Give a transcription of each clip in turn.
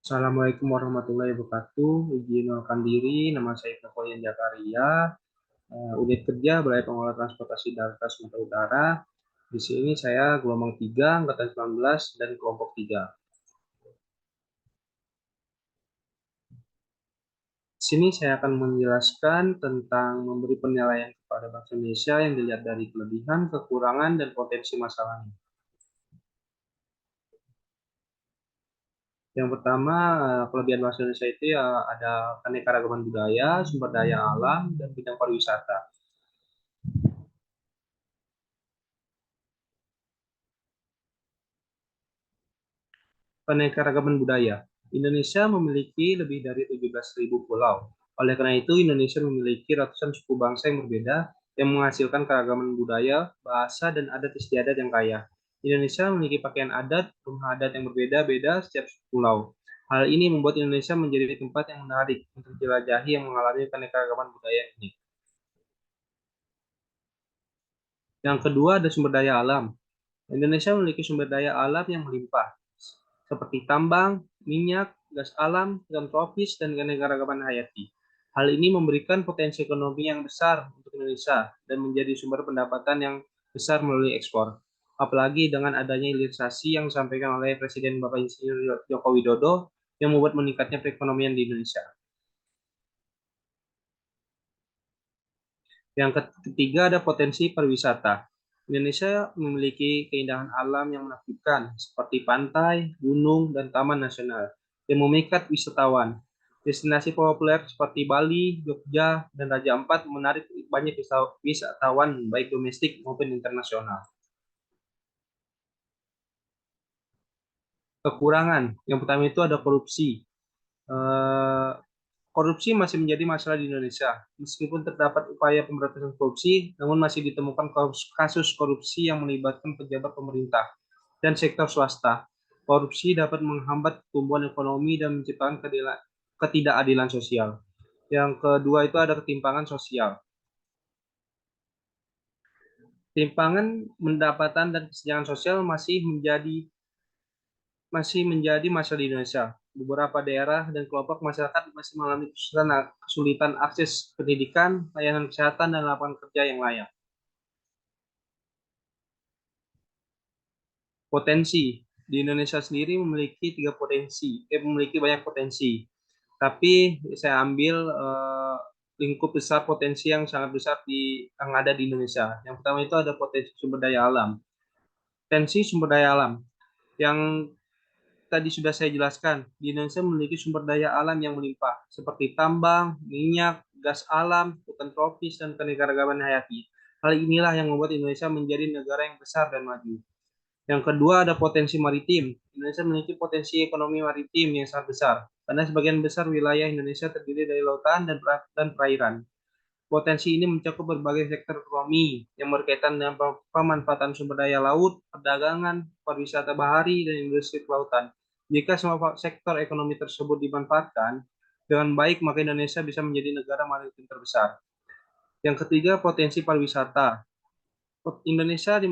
Assalamualaikum warahmatullahi wabarakatuh. Izin mengenalkan diri, nama saya Kepoyan Jakaria, unit kerja Balai Pengelola Transportasi Darat Sumatera Utara. Di sini saya gelombang 3, angkatan 19, dan kelompok 3. Di sini saya akan menjelaskan tentang memberi penilaian kepada bahasa Indonesia yang dilihat dari kelebihan, kekurangan, dan potensi masalahnya. Yang pertama, kelebihan bahasa Indonesia itu ya ada keanekaragaman budaya, sumber daya alam, dan bidang pariwisata. Keanekaragaman budaya. Indonesia memiliki lebih dari 17.000 pulau. Oleh karena itu, Indonesia memiliki ratusan suku bangsa yang berbeda yang menghasilkan keragaman budaya, bahasa, dan adat istiadat yang kaya. Indonesia memiliki pakaian adat, rumah adat yang berbeda-beda setiap pulau. Hal ini membuat Indonesia menjadi tempat yang menarik untuk jelajahi yang mengalami keanekaragaman budaya ini. Yang kedua ada sumber daya alam. Indonesia memiliki sumber daya alam yang melimpah, seperti tambang, minyak, gas alam, hutan tropis, dan keanekaragaman hayati. Hal ini memberikan potensi ekonomi yang besar untuk Indonesia dan menjadi sumber pendapatan yang besar melalui ekspor. Apalagi dengan adanya hilirisasi yang disampaikan oleh Presiden Bapak Insinyur Joko Widodo yang membuat meningkatnya perekonomian di Indonesia. Yang ketiga ada potensi pariwisata. Indonesia memiliki keindahan alam yang menakjubkan seperti pantai, gunung, dan taman nasional yang memikat wisatawan. Destinasi populer seperti Bali, Jogja, dan Raja Ampat menarik banyak wisatawan baik domestik maupun internasional. Kekurangan, yang pertama itu ada korupsi. Eh, Korupsi masih menjadi masalah di Indonesia. Meskipun terdapat upaya pemberantasan korupsi, namun masih ditemukan kasus korupsi yang melibatkan pejabat pemerintah dan sektor swasta. Korupsi dapat menghambat pertumbuhan ekonomi dan menciptakan ketidakadilan sosial. Yang kedua itu ada ketimpangan sosial. Ketimpangan pendapatan dan kesenjangan sosial masih menjadi masalah di Indonesia. Beberapa daerah dan kelompok masyarakat masih mengalami kesulitan akses pendidikan, layanan kesehatan, dan lapangan kerja yang layak. Potensi di Indonesia sendiri memiliki banyak potensi. Tapi saya ambil lingkup besar potensi yang sangat besar yang ada di Indonesia. Yang pertama itu ada potensi sumber daya alam. Potensi sumber daya alam yang tadi sudah saya jelaskan, di Indonesia memiliki sumber daya alam yang melimpah, seperti tambang, minyak, gas alam, hutan tropis, dan keanekaragaman hayati. Hal inilah yang membuat Indonesia menjadi negara yang besar dan maju. Yang kedua ada potensi maritim. Indonesia memiliki potensi ekonomi maritim yang sangat besar, karena sebagian besar wilayah Indonesia terdiri dari lautan dan perairan. Potensi ini mencakup berbagai sektor ekonomi yang berkaitan dengan pemanfaatan sumber daya laut, perdagangan, pariwisata bahari, dan industri kelautan. Jika semua sektor ekonomi tersebut dimanfaatkan dengan baik, maka Indonesia bisa menjadi negara maritim terbesar. Yang ketiga, potensi pariwisata. Indonesia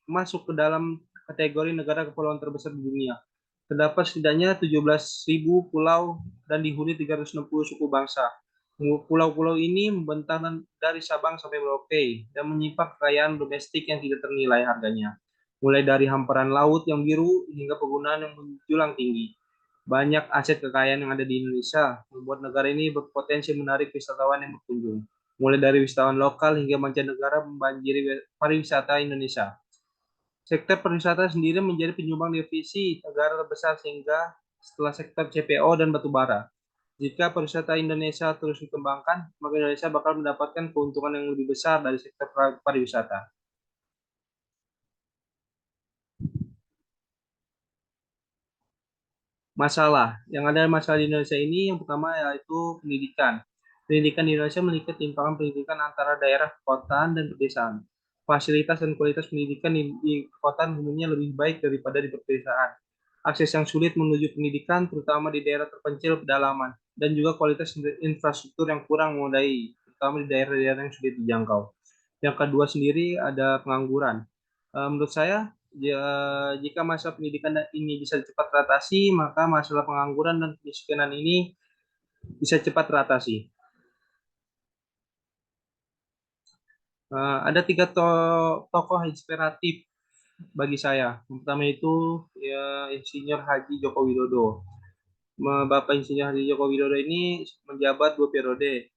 masuk ke dalam kategori negara kepulauan terbesar di dunia. Terdapat setidaknya 17.000 pulau dan dihuni 360 suku bangsa. Pulau-pulau ini membentang dari Sabang sampai Merauke dan menyimpan kekayaan domestik yang tidak ternilai harganya. Mulai dari hamparan laut yang biru hingga pegunungan yang menjulang tinggi. Banyak aset kekayaan yang ada di Indonesia membuat negara ini berpotensi menarik wisatawan yang berkunjung. Mulai dari wisatawan lokal hingga mancanegara membanjiri pariwisata Indonesia. Sektor pariwisata sendiri menjadi penyumbang devisi negara terbesar sehingga setelah sektor CPO dan batubara. Jika pariwisata Indonesia terus dikembangkan, maka Indonesia bakal mendapatkan keuntungan yang lebih besar dari sektor pariwisata. Yang ada masalah di Indonesia ini yang pertama yaitu pendidikan. Pendidikan di Indonesia memiliki ketimpangan pendidikan antara daerah perkotaan dan pedesaan. Fasilitas dan kualitas pendidikan di perkotaan umumnya lebih baik daripada di pedesaan. Akses yang sulit menuju pendidikan, terutama di daerah terpencil pedalaman, dan juga kualitas infrastruktur yang kurang memadai, terutama di daerah-daerah yang sulit dijangkau. Yang kedua sendiri ada pengangguran. Menurut saya Jika masalah pendidikan ini bisa cepat teratasi, maka masalah pengangguran dan kemiskinan ini bisa cepat teratasi. Ada tiga tokoh inspiratif bagi saya. Yang pertama itu ya, Insinyur Haji Joko Widodo. Bapak Insinyur Haji Joko Widodo ini menjabat 2 periode.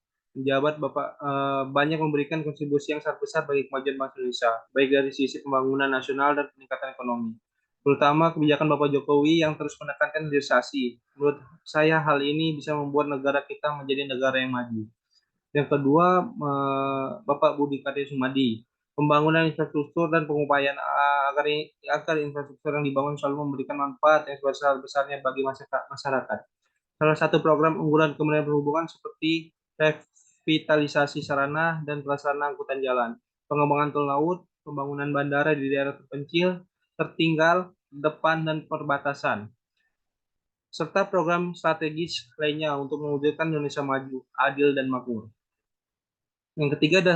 Banyak memberikan kontribusi yang sangat besar bagi kemajuan bangsa Indonesia, baik dari sisi pembangunan nasional dan peningkatan ekonomi. Terutama kebijakan Bapak Jokowi yang terus menekankan hilirisasi. Menurut saya hal ini bisa membuat negara kita menjadi negara yang maju. Yang kedua, Bapak Budi Karya Sumadi. Pembangunan infrastruktur dan pengupayaan agar infrastruktur yang dibangun selalu memberikan manfaat yang sebesar-besarnya bagi masyarakat. Salah satu program unggulan Kementerian Perhubungan seperti revitalisasi sarana dan prasarana angkutan jalan, pengembangan tol laut, pembangunan bandara di daerah terpencil, tertinggal, depan, dan perbatasan, serta program strategis lainnya untuk mewujudkan Indonesia maju, adil, dan makmur. Yang ketiga ada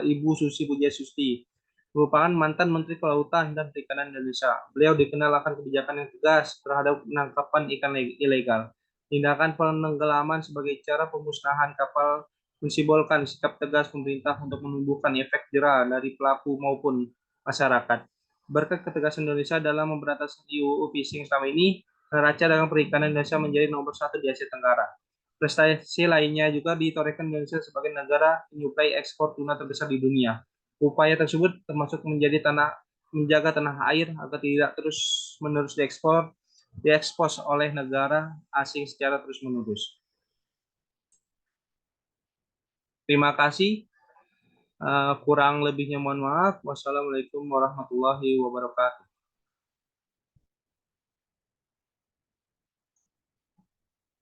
Ibu Susi Pujiastuti, merupakan mantan Menteri Kelautan dan Perikanan Indonesia. Beliau dikenal akan kebijakan yang tegas terhadap penangkapan ikan ilegal. Tindakan penenggelaman sebagai cara pemusnahan kapal mensimbolkan sikap tegas pemerintah untuk menumbuhkan efek jera dari pelaku maupun masyarakat. Berkat ketegasan Indonesia dalam memberantas UU fishing selama ini, neraca dagang perikanan Indonesia menjadi nomor 1 di Asia Tenggara. Prestasi lainnya juga ditorehkan Indonesia sebagai negara penyuplai ekspor tuna terbesar di dunia. Upaya tersebut termasuk menjaga tanah air agar tidak terus-menerus diekspos oleh negara asing secara terus-menerus. Terima kasih. Kurang lebihnya mohon maaf. Wassalamualaikum warahmatullahi wabarakatuh.